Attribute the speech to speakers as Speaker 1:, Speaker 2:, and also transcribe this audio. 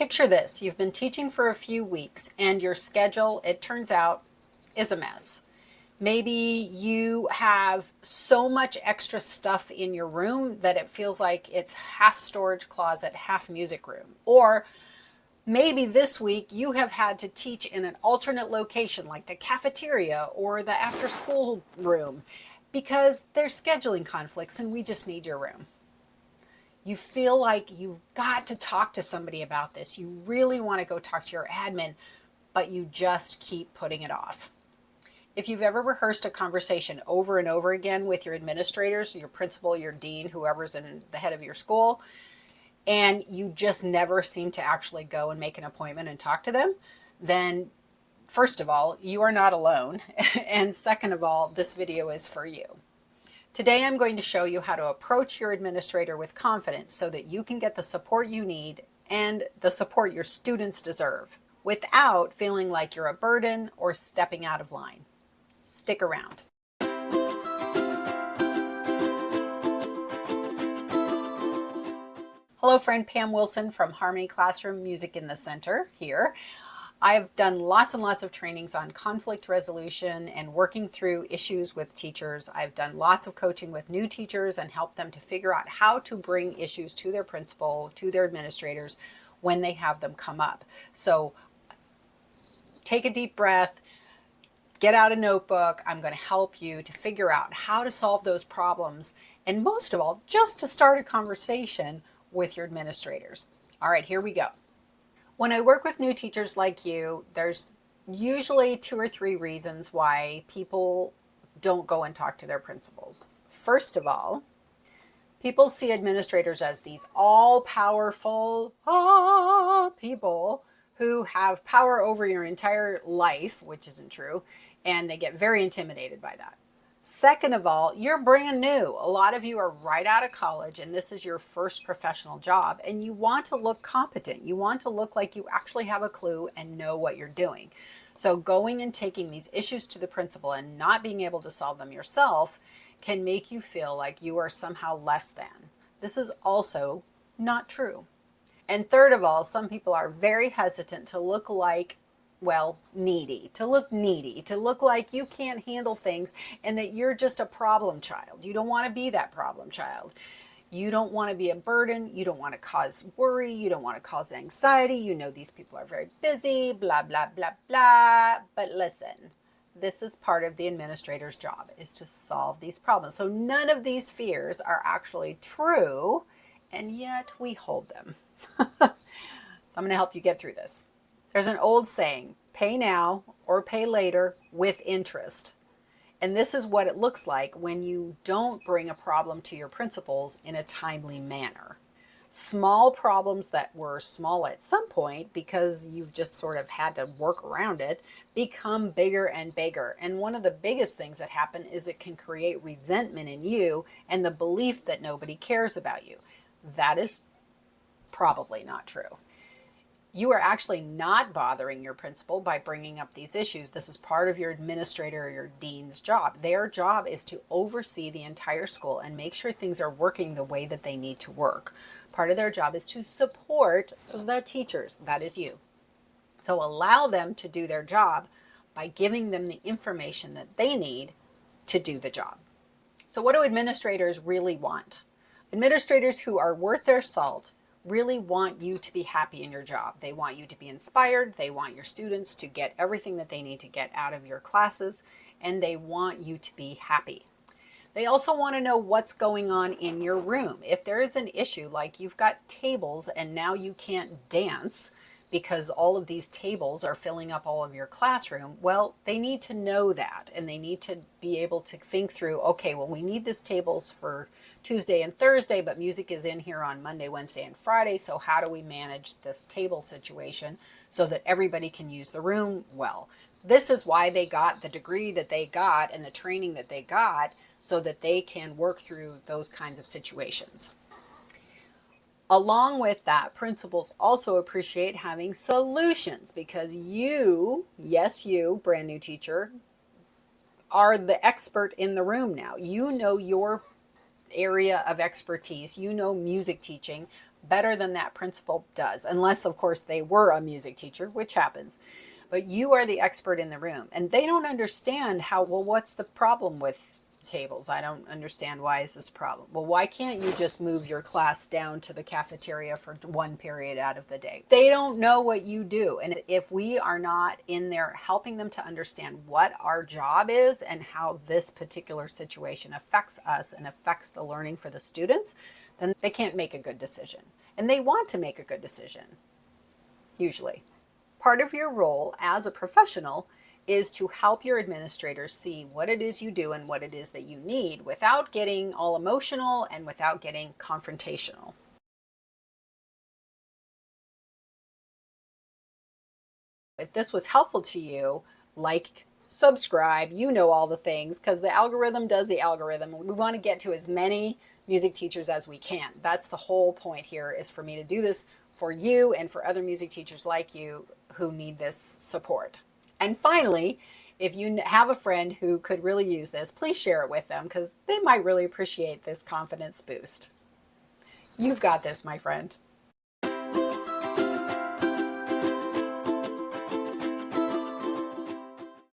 Speaker 1: Picture this, you've been teaching for a few weeks and your schedule, it turns out, is a mess. Maybe you have so much extra stuff in your room that it feels like it's half storage closet, half music room. Or maybe this week you have had to teach in an alternate location like the cafeteria or the after school room because there's scheduling conflicts and we just need your room. You feel like you've got to talk to somebody about this. You really want to go talk to your admin, but you just keep putting it off. If you've ever rehearsed a conversation over and over again with your administrators, your principal, your dean, whoever's in the head of your school, and you just never seem to actually go and make an appointment and talk to them, then first of all, you are not alone. And second of all, this video is for you. Today, I'm going to show you how to approach your administrator with confidence so that you can get the support you need and the support your students deserve without feeling like you're a burden or stepping out of line. Stick around. Hello, friend Pam Wilson from Harmony Classroom Music in the Center here. I've done lots and lots of trainings on conflict resolution and working through issues with teachers. I've done lots of coaching with new teachers and helped them to figure out how to bring issues to their principal, to their administrators when they have them come up. So take a deep breath, get out a notebook. I'm going to help you to figure out how to solve those problems. And most of all, just to start a conversation with your administrators. All right, here we go. When I work with new teachers like you, there's usually 2 or 3 reasons why people don't go and talk to their principals. First of all, people see administrators as these all-powerful people who have power over your entire life, which isn't true, and they get very intimidated by that. Second of all, you're brand new. A lot of you are right out of college and this is your first professional job and you want to look competent. You want to look like you actually have a clue and know what you're doing. So going and taking these issues to the principal and not being able to solve them yourself can make you feel like you are somehow less than. This is also not true. And third of all, some people are very hesitant to look like needy, to look like you can't handle things and that you're just a problem child. You don't want to be that problem child. You don't want to be a burden. You don't want to cause worry. You don't want to cause anxiety. You know these people are very busy, blah, blah, blah, blah. But listen, this is part of the administrator's job, is to solve these problems. So none of these fears are actually true, and yet we hold them. So I'm going to help you get through this. There's an old saying, pay now or pay later with interest. And this is what it looks like when you don't bring a problem to your principals in a timely manner. Small problems that were small at some point because you've just sort of had to work around it become bigger and bigger. And one of the biggest things that happen is it can create resentment in you and the belief that nobody cares about you. That is probably not true. You are actually not bothering your principal by bringing up these issues. This is part of your administrator or your dean's job. Their job is to oversee the entire school and make sure things are working the way that they need to work. Part of their job is to support the teachers. That is you. So allow them to do their job by giving them the information that they need to do the job. So what do administrators really want? Administrators who are worth their salt really want you to be happy in your job. They want you to be inspired. They want your students to get everything that they need to get out of your classes, and they want you to be happy. They also want to know what's going on in your room. If there is an issue, like you've got tables and now you can't dance because all of these tables are filling up all of your classroom, well, they need to know that, and they need to be able to think through, okay, well, we need this tables for Tuesday and Thursday, but music is in here on Monday, Wednesday, and Friday, so how do we manage this table situation so that everybody can use the room well? This is why they got the degree that they got and the training that they got, so that they can work through those kinds of situations. Along with that, principals also appreciate having solutions because you, yes, you, brand new teacher, are the expert in the room now. You know your area of expertise. You know music teaching better than that principal does, unless, of course, they were a music teacher, which happens. But you are the expert in the room, and they don't understand how, well, what's the problem with tables? I don't understand, why is this problem? Well, why can't you just move your class down to the cafeteria for one period out of the day? They don't know what you do. And if we are not in there helping them to understand what our job is and how this particular situation affects us and affects the learning for the students, then they can't make a good decision. And they want to make a good decision, usually. Part of your role as a professional is to help your administrators see what it is you do and what it is that you need without getting all emotional and without getting confrontational. If this was helpful to you, like, subscribe, you know all the things, because the algorithm does the algorithm. We want to get to as many music teachers as we can. That's the whole point here, is for me to do this for you and for other music teachers like you who need this support. And finally, if you have a friend who could really use this, please share it with them, because they might really appreciate this confidence boost. You've got this, my friend.